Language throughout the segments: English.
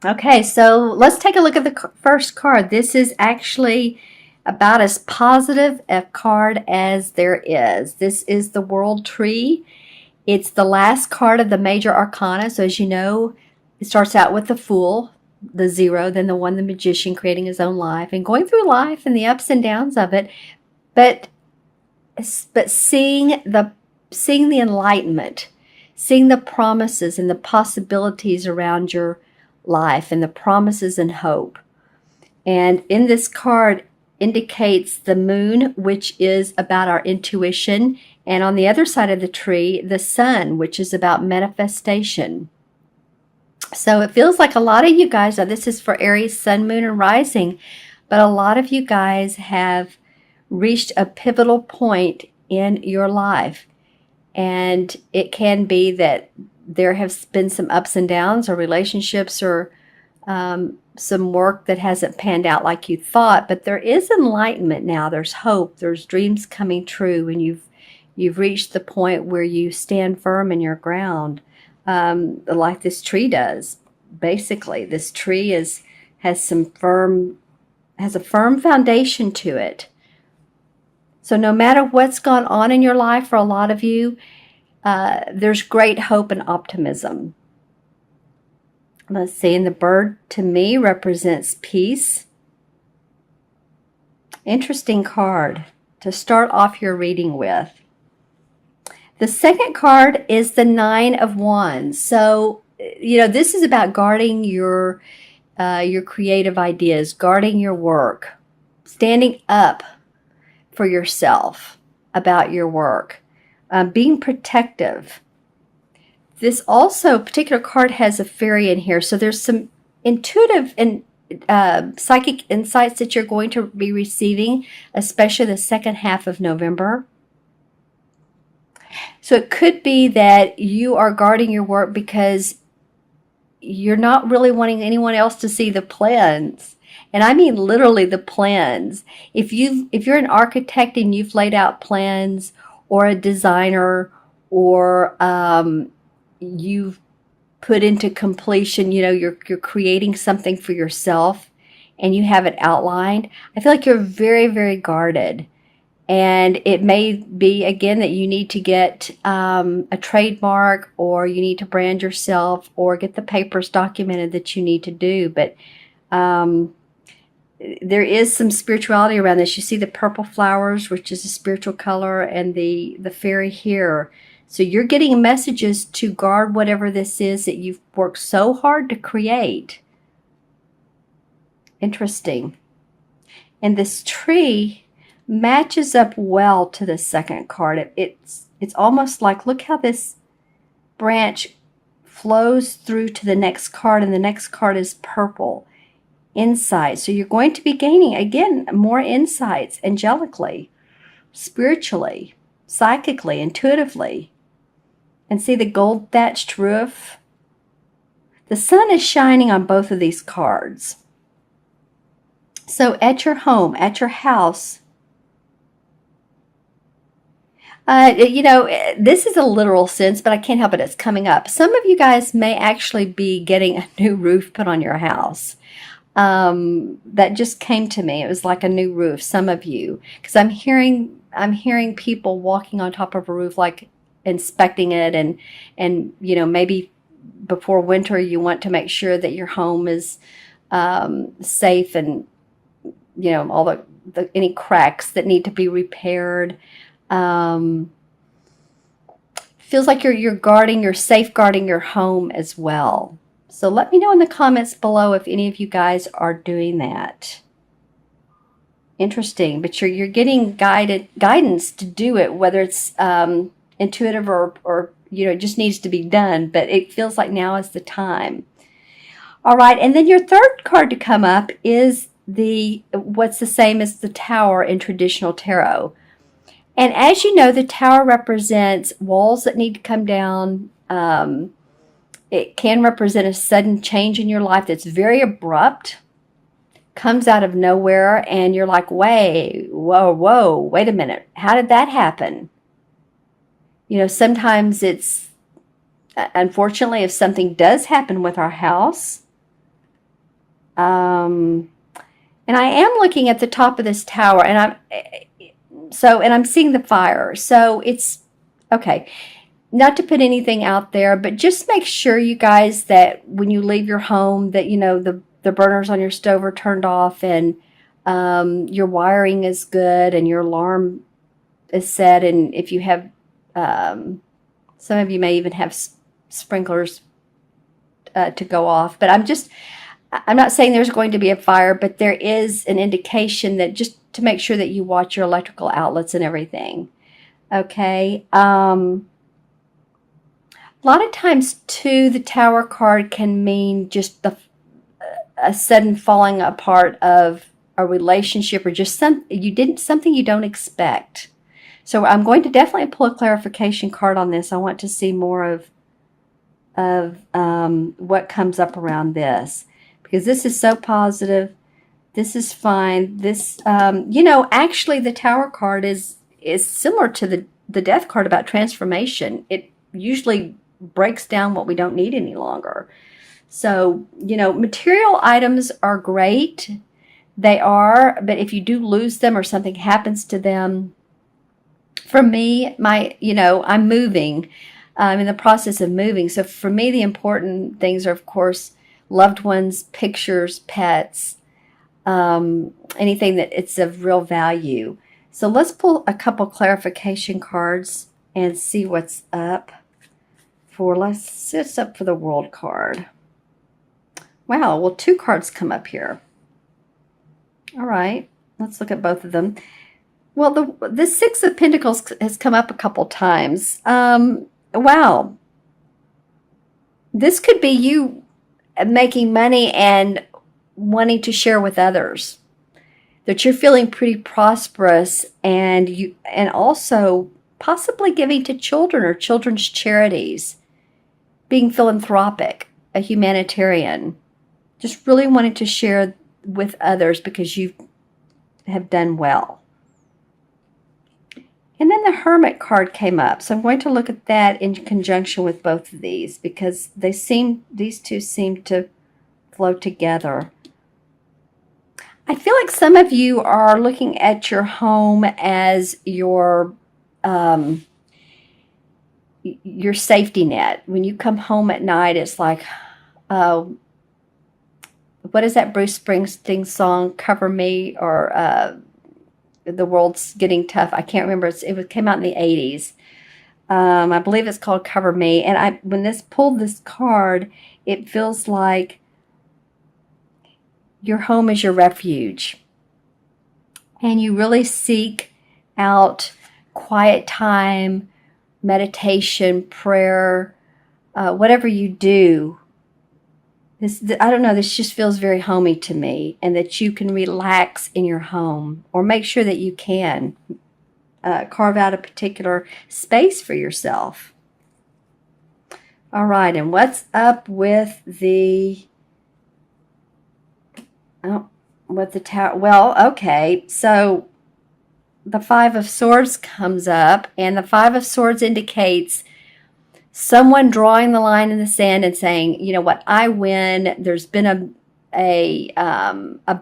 Okay, so let's take a look at the first card. This is actually about as positive a card as there is. This is the World Tree. It's the last card of the major arcana. So as you know, it starts out with the Fool, the Zero, then the One, the Magician, creating his own life and going through life and the ups and downs of it. But seeing the enlightenment, seeing the promises and the possibilities around your life and the promises and hope. And in this card indicates the moon, which is about our intuition, and on the other side of the tree, the sun, which is about manifestation. So it feels like a lot of you guys, now this is for Aries, sun, moon, and rising, but a lot of you guys have reached a pivotal point in your life. And it can be that there have been some ups and downs or relationships or some work that hasn't panned out like you thought, but there is enlightenment now. There's hope. There's dreams coming true, and you've reached the point where you stand firm in your ground, like this tree does. Basically, this tree has a firm foundation to it. So no matter what's gone on in your life, for a lot of you, there's great hope and optimism. Let's see, and the bird to me represents peace. Interesting card to start off your reading with. The second card is the Nine of Wands. So, this is about guarding your creative ideas, guarding your work, standing up for yourself about your work, being protective. This also particular card has a fairy in here, so there's some intuitive and psychic insights that you're going to be receiving, especially the second half of November. So it could be that you are guarding your work because you're not really wanting anyone else to see the plans. And I mean literally the plans. If you're an architect and you've laid out plans, or a designer, or you've put into completion, you're creating something for yourself and you have it outlined, I feel like you're very, very guarded. And it may be, again, that you need to get a trademark, or you need to brand yourself, or get the papers documented that you need to do. But there is some spirituality around this. You see the purple flowers, which is a spiritual color, and the fairy here. So you're getting messages to guard whatever this is that you've worked so hard to create. Interesting. And this tree matches up well to the second card. It's almost like, look how this branch flows through to the next card, and the next card is purple. Insight. So you're going to be gaining, again, more insights angelically, spiritually, psychically, intuitively. And see the gold thatched roof? The sun is shining on both of these cards. So at your home, at your house, this is a literal sense, but I can't help it. It's coming up. Some of you guys may actually be getting a new roof put on your house. That just came to me. It was like a new roof. Some of you, because I'm hearing people walking on top of a roof, like inspecting it, and maybe before winter you want to make sure that your home is safe, and all the any cracks that need to be repaired. Feels like you're safeguarding your home as well. So let me know in the comments below if any of you guys are doing that. Interesting, but you're getting guidance to do it, whether it's intuitive or it just needs to be done. But it feels like now is the time. All right, and then your third card to come up is what's the same as the Tower in traditional tarot. And as you know, the Tower represents walls that need to come down. It can represent a sudden change in your life that's very abrupt, comes out of nowhere, and you're like, wait a minute. How did that happen? Sometimes it's, unfortunately, if something does happen with our house, And I am looking at the top of this tower, and I'm seeing the fire. So it's okay. Not to put anything out there, but just make sure, you guys, that when you leave your home, that the burners on your stove are turned off, and your wiring is good, and your alarm is set. And if you have, some of you may even have sprinklers to go off. But I'm not saying there's going to be a fire, but there is an indication that, just to make sure that you watch your electrical outlets and everything. Okay. A lot of times, too, the Tower card can mean just a sudden falling apart of a relationship, or just something you don't expect. So I'm going to definitely pull a clarification card on this. I want to see more of what comes up around this, because this is so positive. This is fine. This, actually, the Tower card is similar to the Death card about transformation. It usually breaks down what we don't need any longer. So, material items are great. They are, but if you do lose them or something happens to them, for me, I'm moving. I'm in the process of moving. So for me, the important things are, of course, loved ones, pictures, pets, anything that it's of real value. So let's pull a couple clarification cards and see what's up. Let's sit up for the World card. Wow, well, 2 cards come up here. All right, let's look at both of them. Well, the 6 of Pentacles has come up a couple times. Wow. This could be you making money and wanting to share with others. That you're feeling pretty prosperous, and also possibly giving to children or children's charities. Being philanthropic, a humanitarian, just really wanting to share with others because you have done well. And then the Hermit card came up. So I'm going to look at that in conjunction with both of these, because these two seem to flow together. I feel like some of you are looking at your home as your safety net. When you come home at night, it's like, what is that Bruce Springsteen song, Cover Me, or The World's Getting Tough? I can't remember. It came out in the 80s. I believe it's called Cover Me. And when this pulled this card, it feels like your home is your refuge. And you really seek out quiet time, meditation, prayer, whatever you do. I don't know, this just feels very homey to me, and that you can relax in your home, or make sure that you can carve out a particular space for yourself. All right, and what's up with the tower? Well, okay, so the 5 of Swords comes up, and the 5 of Swords indicates someone drawing the line in the sand and saying, you know what, I win. There's been a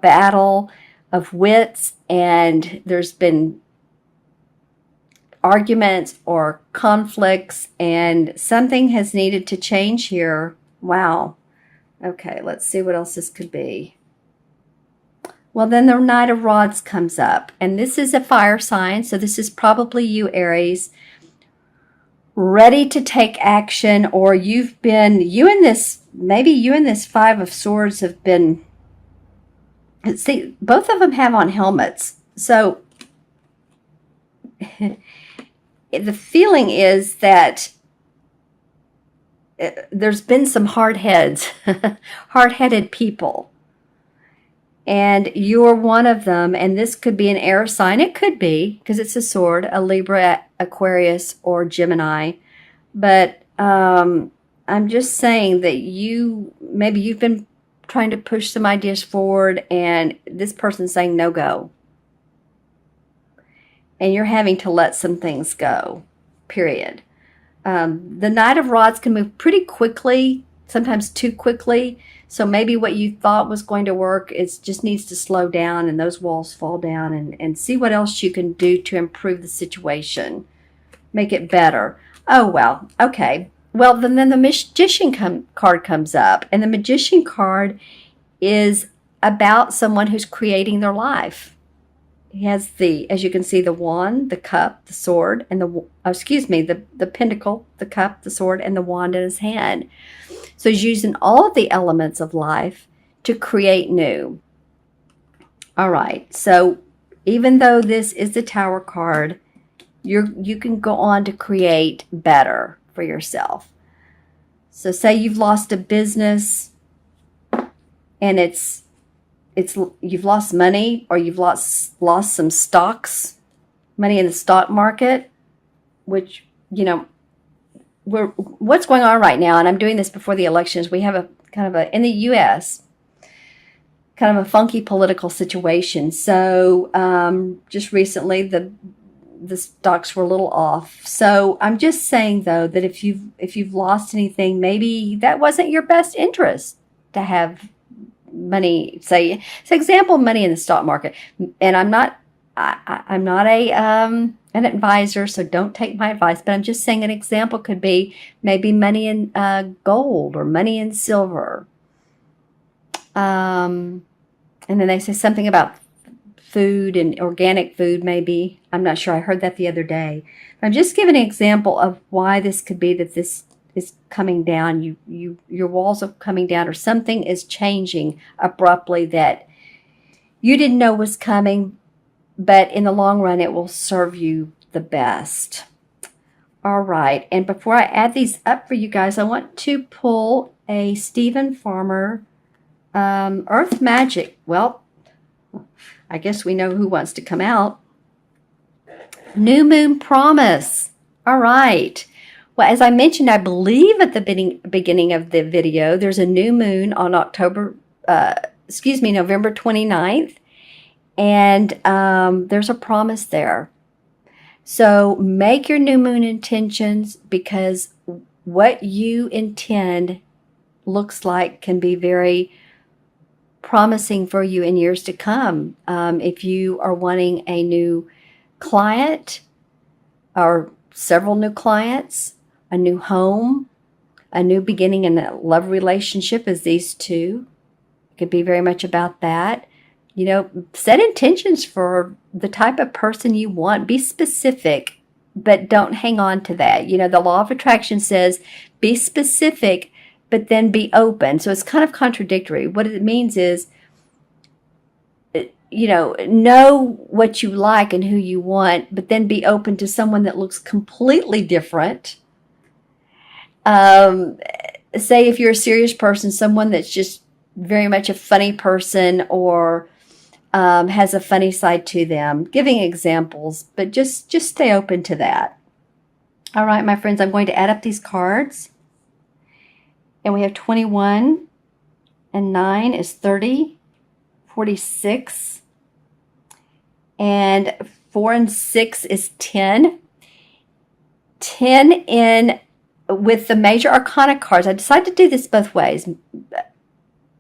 battle of wits, and there's been arguments or conflicts, and something has needed to change here. Wow. Okay, let's see what else this could be. Well, then the Knight of Rods comes up, and this is a fire sign, so this is probably you, Aries, ready to take action, or maybe you and this 5 of Swords have been, see, both of them have on helmets, so the feeling is that there's been some hard-headed people. And you're one of them, and this could be an air sign. It could be, because it's a sword, a Libra, Aquarius, or Gemini. But I'm just saying that maybe you've been trying to push some ideas forward, and this person's saying no go. And you're having to let some things go, period. The Knight of Rods can move pretty quickly sometimes too quickly. So maybe what you thought was going to work is just needs to slow down and those walls fall down, and see what else you can do to improve the situation, make it better. Oh, well, okay. Well, then the magician card comes up, and the magician card is about someone who's creating their life. He has as you can see, the wand, the cup, the sword, and the pentacle, the cup, the sword, and the wand in his hand. So he's using all of the elements of life to create new. All right. So even though this is the Tower card, you can go on to create better for yourself. So say you've lost a business and you've lost money, or you've lost some stocks, money in the stock market, which, what's going on right now, and I'm doing this before the elections, we have a kind of in the U.S., kind of a funky political situation. So just recently the stocks were a little off. So I'm just saying, though, that if you've lost anything, maybe that wasn't your best interest to have money, say example, money in the stock market. And I'm not an advisor, so don't take my advice, but I'm just saying an example could be maybe money in gold or money in silver. And then they say something about food and organic food, maybe. I'm not sure. I heard that the other day. I'm just giving an example of why this could be that this is coming down. Your walls are coming down, or something is changing abruptly that you didn't know was coming, but in the long run, it will serve you the best. All right. And before I add these up for you guys, I want to pull a Stephen Farmer Earth Magic. Well, I guess we know who wants to come out. New Moon Promise. All right. Well, as I mentioned, I believe at the beginning of the video, there's a new moon on November 29th. And there's a promise there. So make your new moon intentions, because what you intend looks like can be very promising for you in years to come. If you are wanting a new client or several new clients, a new home, a new beginning in a love relationship, as these two, it could be very much about that. Set intentions for the type of person you want. Be specific, but don't hang on to that. The law of attraction says be specific, but then be open. So it's kind of contradictory. What it means is, know what you like and who you want, but then be open to someone that looks completely different. Say if you're a serious person, someone that's just very much a funny person, or has a funny side to them. Giving examples, but just stay open to that. All right, my friends, I'm going to add up these cards. And we have 21, and 9 is 30, 46, and 4 and 6 is 10. 10 in with the major arcana cards. I decided to do this both ways.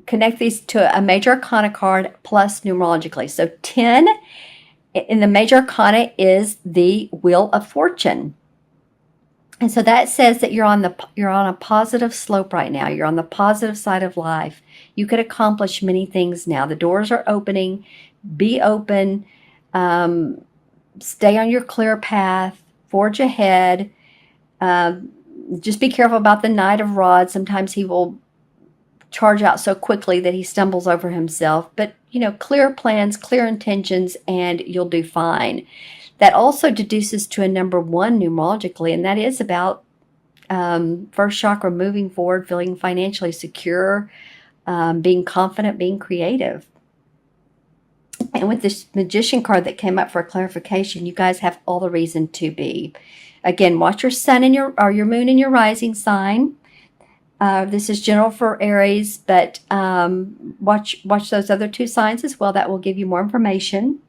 Connect these to a major arcana card plus numerologically. So 10 in the major arcana is the Wheel of Fortune. And so that says that you're on a positive slope right now. You're on the positive side of life. You could accomplish many things now. The doors are opening. Be open. Stay on your clear path. Forge ahead. Just be careful about the Knight of Rods. Sometimes he will charge out so quickly that he stumbles over himself. But, clear plans, clear intentions, and you'll do fine. That also deduces to a number 1 numerologically, and that is about first chakra, moving forward, feeling financially secure, being confident, being creative. And with this Magician card that came up for clarification, you guys have all the reason to be. Again, watch your sun and your moon and your rising sign. This is general for Aries, but watch those other 2 signs as well. That will give you more information.